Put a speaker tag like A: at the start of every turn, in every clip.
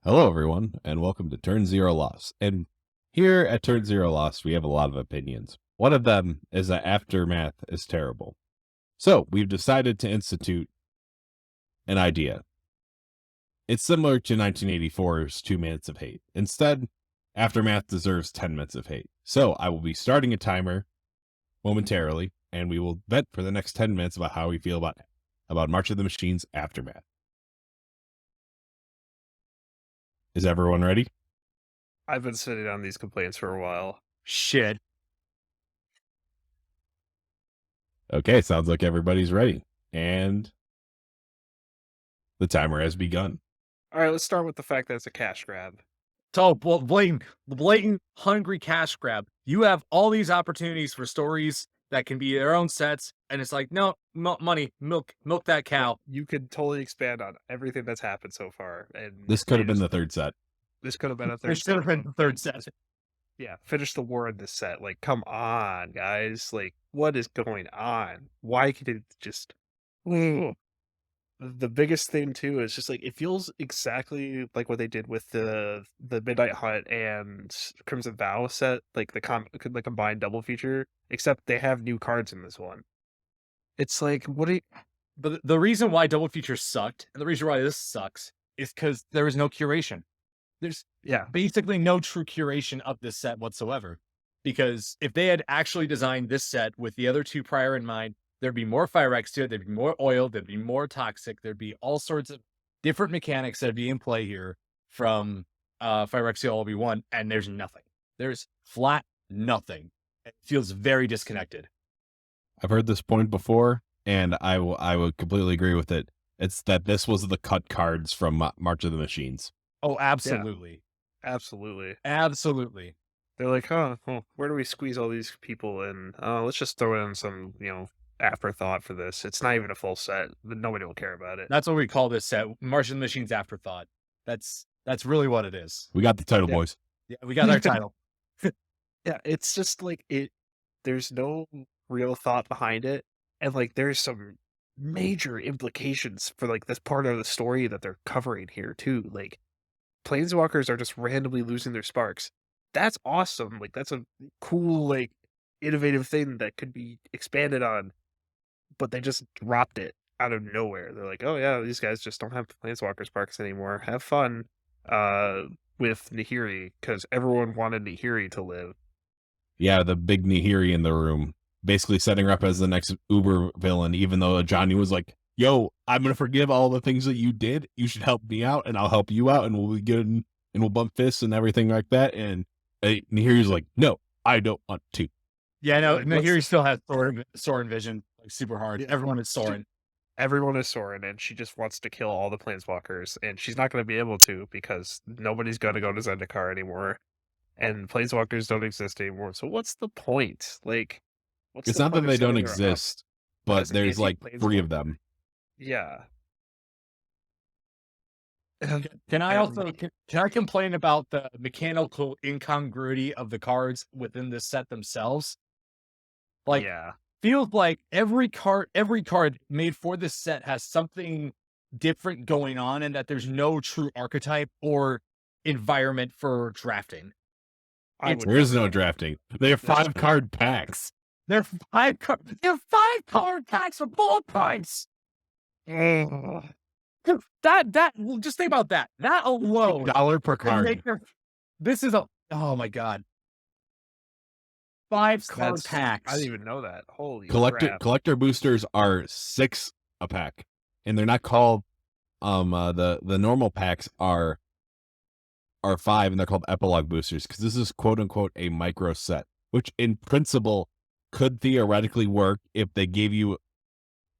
A: Hello, everyone, and welcome to Turn Zero Lost. And here at Turn Zero Lost, we have a lot of opinions. One of them is that Aftermath is terrible. So we've decided to institute an idea. It's similar to 1984's 2 Minutes of Hate. Instead, Aftermath deserves 10 minutes of hate. So I will be starting a timer momentarily, and we will vent for the next 10 minutes about how we feel about March of the Machines Aftermath. Is everyone ready?
B: I've been sitting on these complaints for a while.
C: Shit.
A: Okay, sounds like everybody's ready. And the timer has begun.
B: All right, let's start with the fact that it's a cash grab.
C: So blatant hungry cash grab. You have all these opportunities for stories that can be their own sets, and it's like, no, money, milk that cow.
B: You could totally expand on everything that's happened so far. And
A: This could have been the third set.
B: This could have been a third.
C: There should have been the third set.
B: Yeah, finish the war in this set. Like, come on, guys. Like, what is going on? Why could it just? Ugh. The biggest thing too is just like it feels exactly like what they did with the Midnight Hunt and Crimson Vow set, like the combined double feature, except they have new cards in this one. It's like, what do you...
C: But the reason why double features sucked, and the reason why this sucks, is because there was no curation. There's basically no true curation of this set whatsoever. Because if they had actually designed this set with the other two prior in mind, there'd be more Firex to it, there'd be more oil, there'd be more toxic, there'd be all sorts of different mechanics that'd be in play here from Phyrexia LB1, and there's nothing. There's flat nothing. It feels very disconnected.
A: I've heard this point before, and I would completely agree with it. It's that this was the cut cards from March of the Machines.
C: Oh, absolutely.
B: Yeah, absolutely.
C: Absolutely.
B: They're like, huh, well, where do we squeeze all these people in? Let's just throw in some, afterthought for this. It's not even a full set. Nobody will care about it.
C: That's what we call this set, March of the Machines Afterthought. That's really what it is.
A: We got the title, boys.
C: Yeah, we got our title.
B: Yeah, it's just like there's no real thought behind it. And like there's some major implications for like this part of the story that they're covering here too. Like planeswalkers are just randomly losing their sparks. That's awesome. Like that's a cool, like innovative thing that could be expanded on. But they just dropped it out of nowhere. They're like, oh yeah, these guys just don't have planeswalker sparks anymore. Have fun with Nahiri, because everyone wanted Nahiri to live.
A: Yeah, the big Nahiri in the room, basically setting her up as the next Uber villain, even though Johnny was like, yo, I'm going to forgive all the things that you did. You should help me out, and I'll help you out, and we'll be good, and we'll bump fists and everything like that. And Nahiri's like, no, I don't want to.
C: Yeah, no, Nahiri still has Sorin vision, like super hard. Everyone is Sorin.
B: Everyone is Sorin, and she just wants to kill all the planeswalkers, and she's not going to be able to because nobody's going to go to Zendikar anymore, and planeswalkers don't exist anymore. So what's the point? Like,
A: it's not that they don't exist, but there's like 3 of them.
B: Yeah.
C: Can I complain about the mechanical incongruity of the cards within this set themselves? Like, feels like every card made for this set has something different going on, and that there's no true archetype or environment for drafting.
A: There is no drafting. They have 5 card packs.
C: They're 5 card packs for bullet points. That just think about that. That alone,
A: $1 per card.
C: This is oh my god. 5 card packs.
B: I didn't even know that. Holy
A: crap. Collector boosters are 6 a pack, and they're not called the normal packs are 5, and they're called epilogue boosters because this is quote unquote a micro set, which in principle could theoretically work if they gave you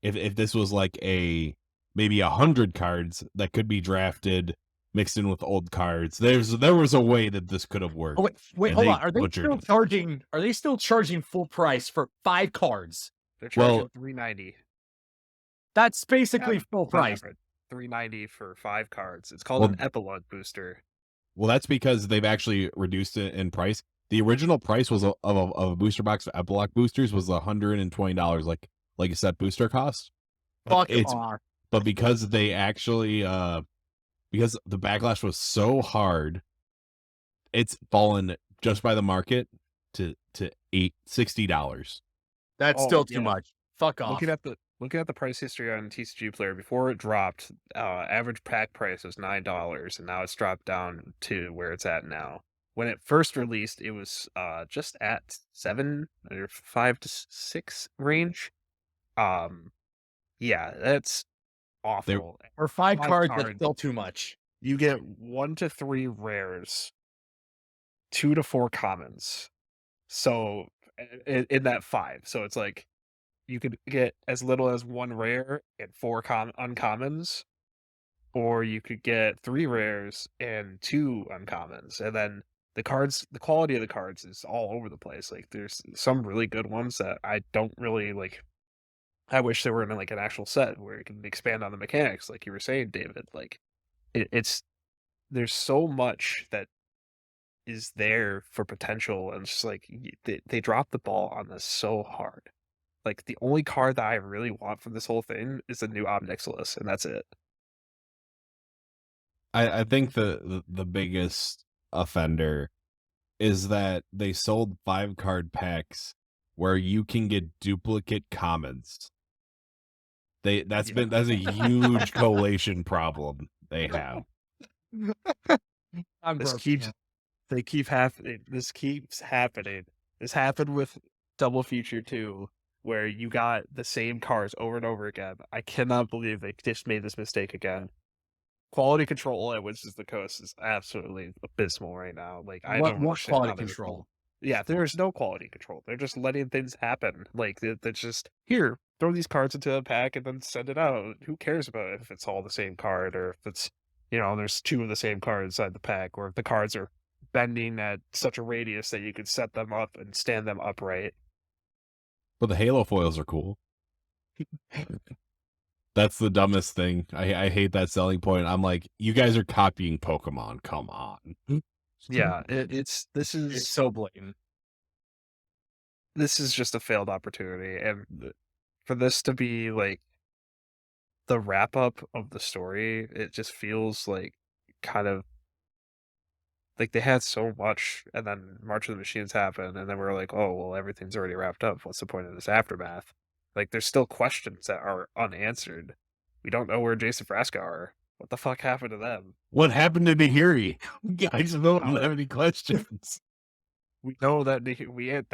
A: if this was like maybe 100 cards that could be drafted mixed in with old cards. There was a way that this could have worked.
C: Oh, wait, hold on. Are they still charging full price for 5 cards?
B: They're charging $390.
C: That's basically full price.
B: $390 for 5 cards. It's called an epilogue booster.
A: Well, that's because they've actually reduced it in price. The original price was of a booster box of epilogue boosters was $120, like a set booster cost.
C: Fuck off.
A: But because they actually because the backlash was so hard, it's fallen just by the market to $60.
C: That's
B: Oh
C: still too
B: yeah,
C: much. Fuck
B: looking
C: off.
B: at the price history on TCG Player before it dropped, average pack price was $9, and now it's dropped down to where it's at now. When it first released, it was just at 7 or 5 to 6 range. Yeah, that's
A: They
B: awful.
C: For 5
B: 5
C: cards, that's
B: cards,
C: still too much.
B: you get 1 to 3 rares, 2 to 4 commons. So in that 5, so it's like you could get as little as 1 rare and 4 uncommons, or you could get 3 rares and 2 uncommons, and then the quality of the cards is all over the place. Like, there's some really good ones that I don't really like. I wish there were in, like, an actual set where you can expand on the mechanics, like you were saying, David. Like, it's there's so much that is there for potential, and it's just like they dropped the ball on this so hard. Like, the only card that I really want from this whole thing is the new Ob Nixilis, and that's it.
A: I think the biggest offender is that they sold 5-card packs where you can get duplicate commons. That's a huge collation problem they have.
C: I'm
B: This
C: broke.
B: keeps they keep happening. This keeps happening. This happened with Double Feature 2, where you got the same cards over and over again. I cannot believe they just made this mistake again. Quality control at Wizards of the Coast is absolutely abysmal right now. Like, I don't
C: What
B: understand
C: quality
B: how they're
C: control?
B: Yeah, there is no quality control. They're just letting things happen. Like, they're just, here, throw these cards into a pack and then send it out. Who cares about if it's all the same card, or if it's, there's 2 of the same card inside the pack, or if the cards are bending at such a radius that you could set them up and stand them upright.
A: But the Halo foils are cool. That's the dumbest thing. I hate that selling point. I'm like, you guys are copying Pokemon. Come on.
B: Yeah, it's
C: It's so blatant.
B: this is just a failed opportunity, and for this to be like the wrap up of the story, it just feels like kind of like they had so much, and then March of the Machines happened, and then we're like, oh well, everything's already wrapped up. What's the point of this aftermath? Like, there's still questions that are unanswered. We don't know where Jason Frasca are. What the fuck happened to them?
A: What happened to Nahiri? I just don't have any questions.
B: We know that they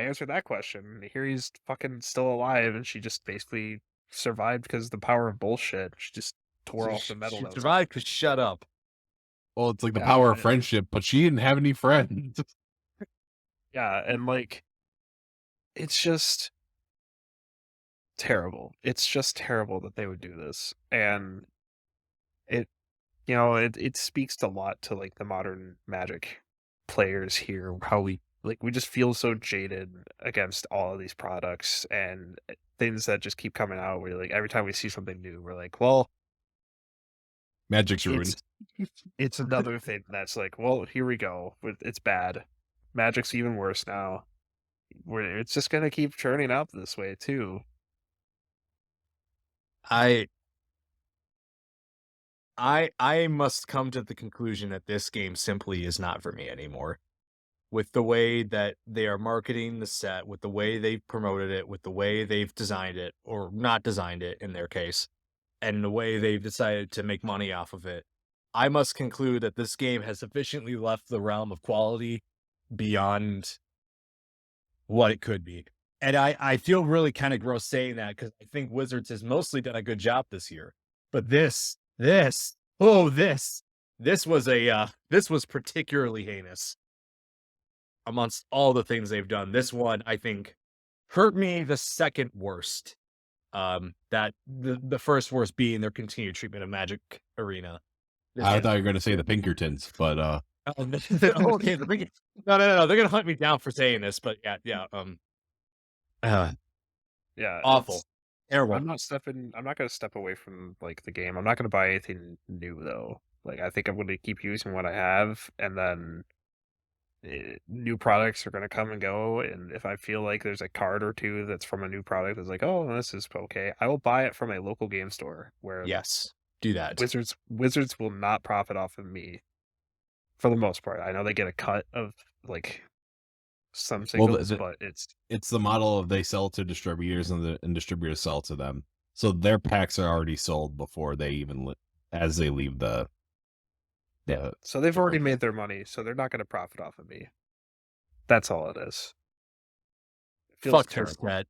B: answered that question. Nahiri's fucking still alive, and she just basically survived because of the power of bullshit. She just tore off the metal
C: She
B: notes.
C: survived because shut up.
A: Well, it's like the
B: Yeah,
A: power of friendship, but she didn't have any friends.
B: Yeah, and like, it's just terrible. It's just terrible that they would do this, and it it speaks a lot to like the modern Magic players here, how we just feel so jaded against all of these products and things that just keep coming out. Where like every time we see something new, we're like, well,
A: Magic's ruined.
B: it's another thing that's like, well, here we go. It's bad. Magic's even worse now. It's just gonna keep churning out this way too.
C: I must come to the conclusion that this game simply is not for me anymore. With the way that they are marketing the set, with the way they've promoted it, with the way they've designed it, or not designed it in their case, and the way they've decided to make money off of it, I must conclude that this game has sufficiently left the realm of quality beyond what it could be. And I feel really kind of gross saying that, because I think Wizards has mostly done a good job this year. But this was particularly heinous amongst all the things they've done. This one, I think, hurt me the second worst. That the first worst being their continued treatment of Magic Arena.
A: I thought you were going to say the Pinkertons, but
C: Okay, no, they're gonna hunt me down for saying this, but yeah,
B: Yeah,
C: awful, terrible.
B: I'm not gonna step away from like the game. I'm not gonna buy anything new though. Like, I think I'm gonna keep using what I have, and then new products are gonna come and go. And if I feel like there's a card or two that's from a new product that's like, oh, this is okay, I will buy it from a local game store where
C: Yes, do that.
B: Wizards will not profit off of me for the most part. I know they get a cut of like some singles, but
A: it's the model of they sell to distributors and distributors sell to them. So their packs are already sold before they even as they leave the
B: so they've already made their money, so they're not going to profit off of me. That's all it is. It feels
C: Fuck this
B: terrible.
C: set.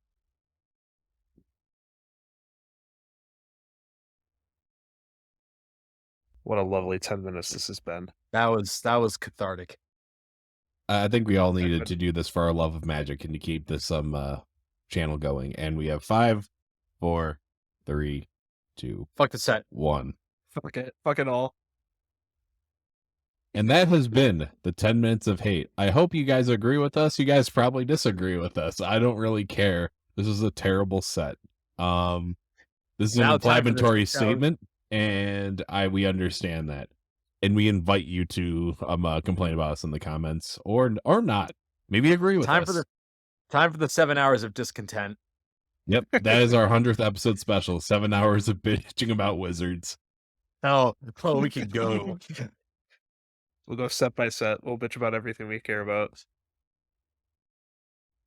B: What a lovely 10 minutes this has been.
C: That was cathartic.
A: I think we all needed to do this for our love of Magic and to keep this channel going. And we have 5, 4, 3, 2,
C: Fuck the set.
A: 1.
B: Fuck it. Fuck it all.
A: And that has been the 10 minutes of hate. I hope you guys agree with us. You guys probably disagree with us. I don't really care. This is a terrible set. This is an inflammatory statement, and we understand that. And we invite you to complain about us in the comments or not. Maybe agree with us.
C: Time for the 7 hours of discontent.
A: Yep, that is our 100th episode special. 7 hours of bitching about Wizards.
C: Oh, we can go.
B: We'll go set by set. We'll bitch about everything we care about.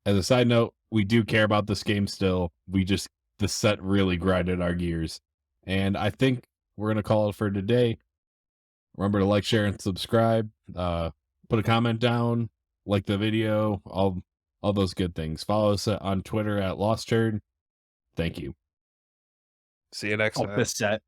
A: As a side note, we do care about this game still. The set really grinded our gears. And I think we're going to call it for today. Remember to like, share, and subscribe. Put a comment down, like the video, all those good things. Follow us on Twitter at LostTurd. Thank you.
B: See you next time.
C: This set.